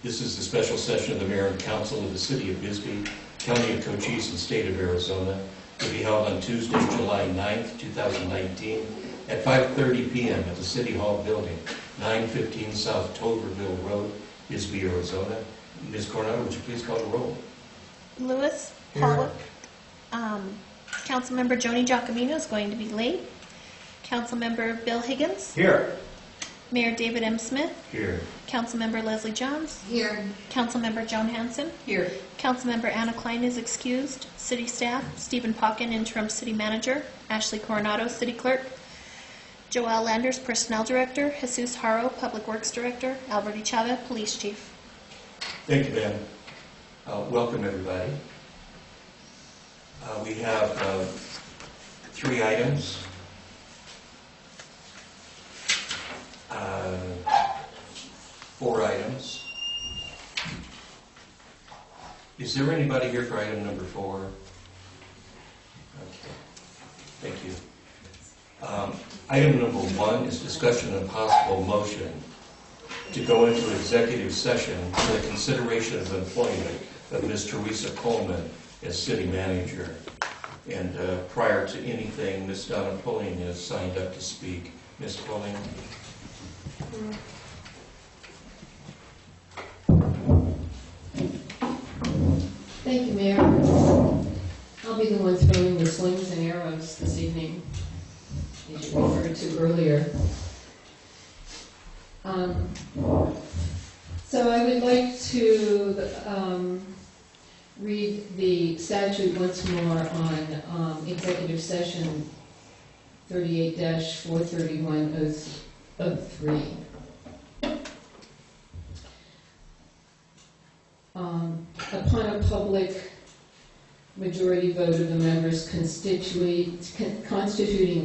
This is the special session of the Mayor and Council of the City of Bisbee, County of Cochise, and State of Arizona. It will be held on Tuesday, July 9th, 2019 at 5:30 p.m. at the City Hall Building, 915 South Toverville Road, Bisbee, Arizona. Ms. Coronado, would you please call the roll? Lewis, Pollock, Councilmember Joni Giacomino is going to be late. Councilmember Bill Higgins. Here. Mayor David M. Smith. Here. Councilmember Leslie Johns. Here. Councilmember Joan Hanson. Here. Councilmember Anna Klein is excused. City staff, Stephen Pocken, Interim City Manager. Ashley Coronado, City Clerk. Joelle Landers, Personnel Director. Jesus Haro, Public Works Director. Alberti Chavez, Police Chief. Thank you, ma'am. Welcome, everybody. We have 3 items. 4 items. Is there anybody here for item number 4? Okay. Thank you. Item number 1 is discussion and possible motion to go into executive session for the consideration of employment of Ms. Teresa Coleman as city manager. And prior to anything, Ms. Donna Pulling is signed up to speak. Ms. Pulling. Thank you, Mayor. I'll be the one throwing the slings and arrows this evening, as you referred to earlier. So I would like to read the statute once more on executive session 38-43103. Upon a public majority vote of the members constituting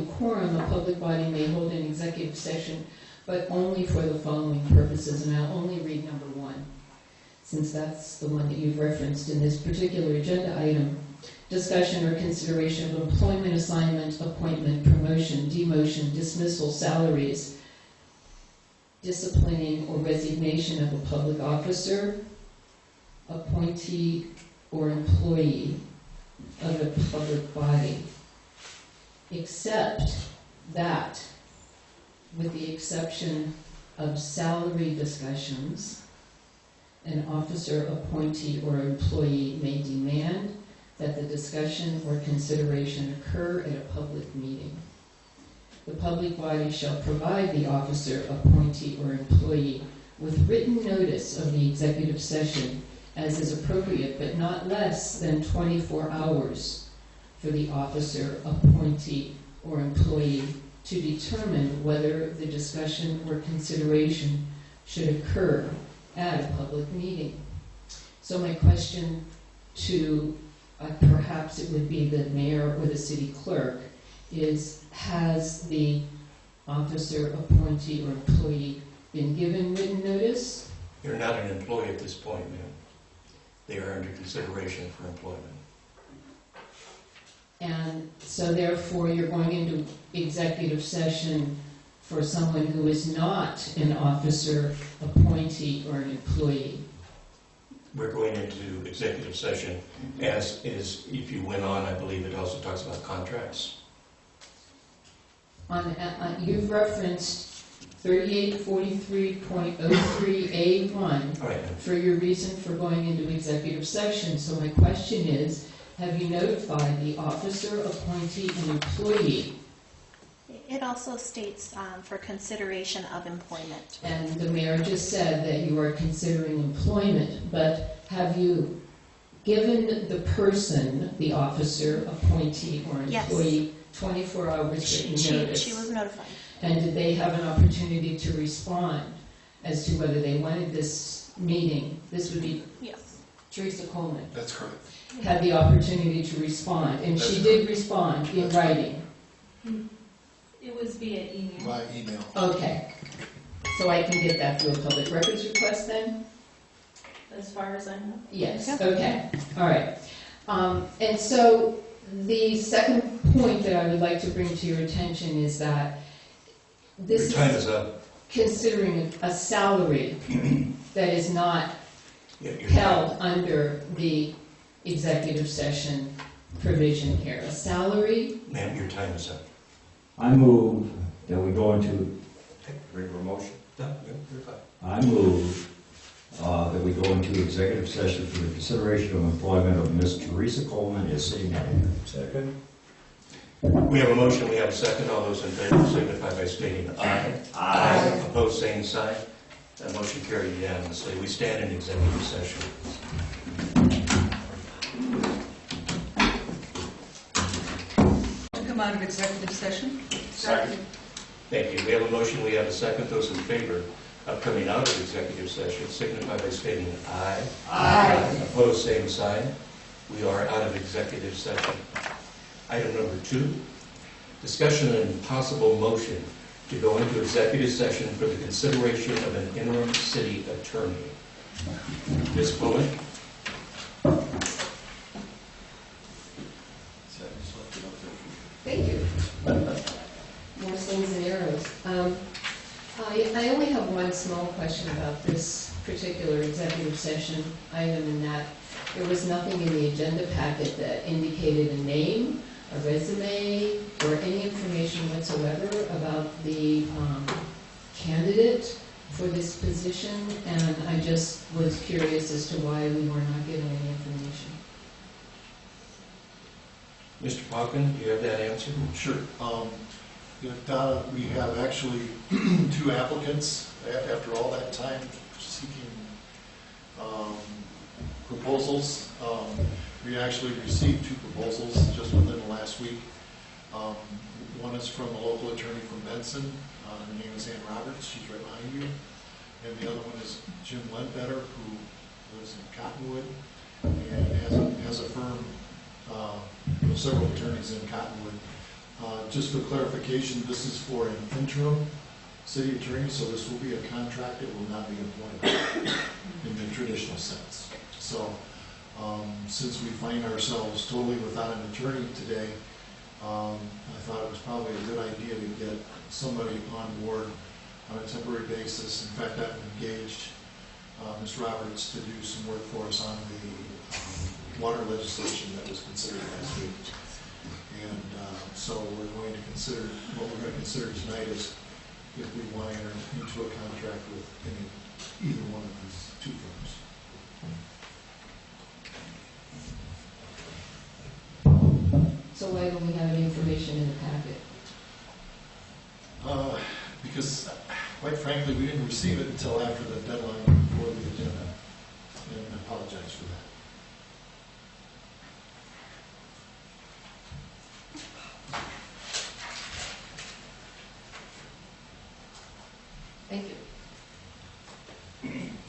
a quorum, a public body may hold an executive session, but only for the following purposes, and I'll only read number 1, since that's the one that you've referenced in this particular agenda item. Discussion or consideration of employment, assignment, appointment, promotion, demotion, dismissal, salaries, disciplining or resignation of a public officer, appointee or employee of a public body, except that, with the exception of salary discussions, an officer, appointee, or employee may demand that the discussion or consideration occur at a public meeting. The public body shall provide the officer, appointee, or employee with written notice of the executive session as is appropriate, but not less than 24 hours for the officer, appointee, or employee to determine whether the discussion or consideration should occur at a public meeting. So my question to, perhaps it would be the mayor or the city clerk, is has the officer, appointee, or employee been given written notice? You're not an employee at this point, ma'am. They are under consideration for employment. And so therefore you're going into executive session for someone who is not an officer, appointee, or an employee. We're going into executive session, as is, if you went on, I believe it also talks about contracts. You've referenced 3843.03A1 for your reason for going into executive session. So my question is, have you notified the officer, appointee, and employee? It also states for consideration of employment. And the mayor just said that you are considering employment, but have you given the person, the officer, appointee, or employee, yes, 24 hours written notice? She was notified. And did they have an opportunity to respond as to whether they wanted this meeting? This would be, yes, Teresa Coleman. That's correct. Had the opportunity to respond, and That's she did respond in writing. It was via email. By email. Okay. So I can get that through a public records request then? As far as I know. Yes, Yeah. okay, all right. And so the second point that I would like to bring to your attention is that this Your time is up. considering a salary that is not Yeah, you're held under the executive session provision here. A salary, Ma'am, your time is up. I move that we go into, regular motion. No, you're fine. I move that we go into executive session for the consideration of employment of Ms. Teresa Coleman as city manager. Second. We have a motion, we have a second. All those in favor signify by stating aye. Aye. Opposed, same sign. That motion carried unanimously. We stand in executive session. To come out of executive session? Second. Thank you. We have a motion, we have a second. Those in favor of coming out of executive session signify by stating aye. Aye. Opposed, same sign. We are out of executive session. Item number 2, discussion and possible motion to go into executive session for the consideration of an interim city attorney. Ms. Bullock? thank you. More slings and arrows. I only have one small question about this particular executive session item, in that there was nothing in the agenda packet that indicated a name, a resume, or any information whatsoever about the candidate for this position, and I just was curious as to why we were not given any information. Mr. Pauken, do you have that answer? Sure. Donna, we have actually 2 applicants after all that time seeking proposals. We actually received 2 proposals just within the last week. One is from a local attorney from Benson. Her name is Ann Roberts. She's right behind you. And the other one is Jim Ledbetter, who lives in Cottonwood and has a firm, several attorneys in Cottonwood. Just for clarification, this is for an interim city attorney, so this will be a contract. It will not be employment in the traditional sense. So since we find ourselves totally without an attorney today, I thought it was probably a good idea to get somebody on board on a temporary basis. In fact, I've engaged Ms. Roberts to do some work for us on the water legislation that was considered last week. And so we're going to consider, what we're going to consider tonight is if we want to enter into a contract with either one of these 2 firms. So why don't we have any information in the packet? Because, quite frankly, we didn't receive it until after the deadline for the agenda, and I apologize for that. Thank you.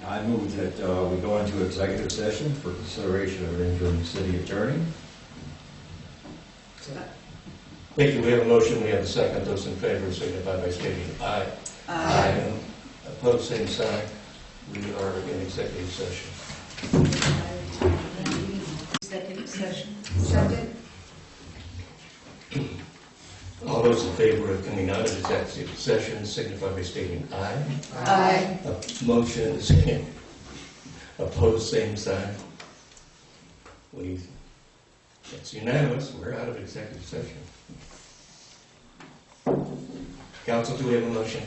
I move that we go into executive session for consideration of an interim city attorney. Thank you. We have a motion, we have a second. Those in favor signify by stating aye. Aye. Opposed, same sign. We are in executive session. Executive session. Second. All those in favor of coming out of executive session signify by stating aye. Aye. Motion is in. Opposed, same sign. What do you think? It's unanimous. We're out of executive session. Council, do we have a motion?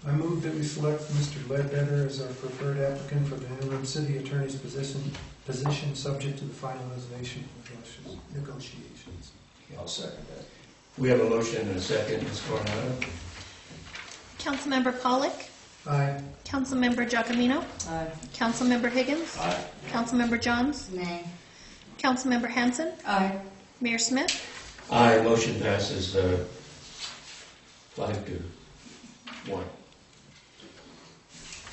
I move that we select Mr. Ledbetter as our preferred applicant for the interim city attorney's position subject to the finalization of negotiations. I'll second that. We have a motion and a second. Ms. Coronado? Councilmember Pollock, Aye. Councilmember Giacomino, Aye. Councilmember Higgins, Aye. Councilmember Johns, Nay. Councilmember Hanson, Aye. Mayor Smith. Aye. Motion passes 5-1.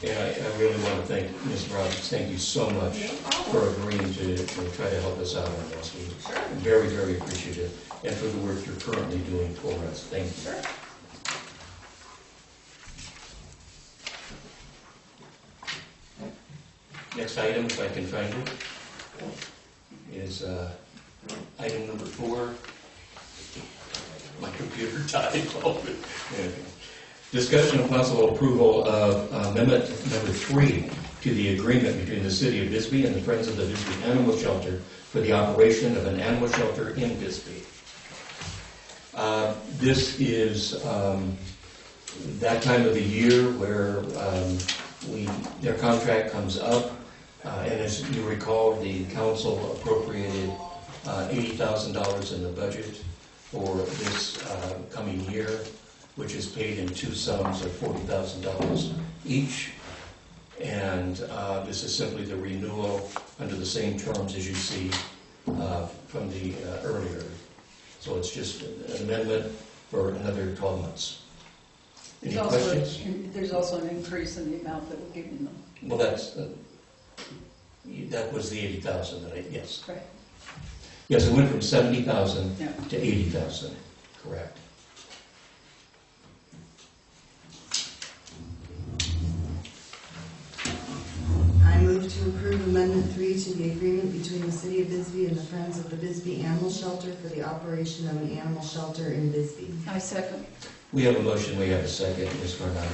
And I really want to thank Ms. Roberts. Thank you so much for agreeing to try to help us out on this. We're very, very appreciative. And for the work you're currently doing for us. Thank you. Next item, if I can find it, is item number 4. My computer died. Discussion of possible approval of amendment number 3 to the agreement between the City of Bisbee and the Friends of the Bisbee Animal Shelter for the operation of an animal shelter in Bisbee. This is that time of the year where their contract comes up, and as you recall, the council appropriated $80,000 in the budget for this coming year, which is paid in two sums of $40,000 each. And this is simply the renewal under the same terms as you see from the earlier. So it's just an amendment for another 12 months. Any questions? There's also an increase in the amount that we're giving them. Well, that was the 80,000 that yes. Right. Yes, it went from 70,000 Yeah. to 80,000, correct. I move to approve Amendment 3 to the agreement between the City of Bisbee and the Friends of the Bisbee Animal Shelter for the operation of an animal shelter in Bisbee. I second. We have a motion, we have a second. Ms. Coronado?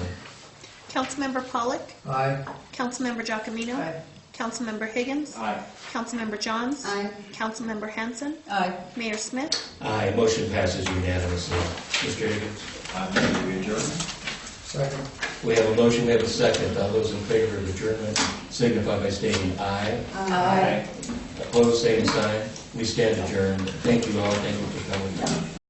Councilmember Pollock, Aye. Councilmember Giacomino, Aye. Councilmember Higgins, Aye. Councilmember Johns, Aye. Councilmember Hanson, Aye. Mayor Smith. Aye, motion passes unanimously. Mr. Higgins? Second. We have a motion, we have a second. All those in favor of adjournment signify by stating aye. Aye. Opposed, same sign. We stand adjourned. Thank you all, thank you for coming.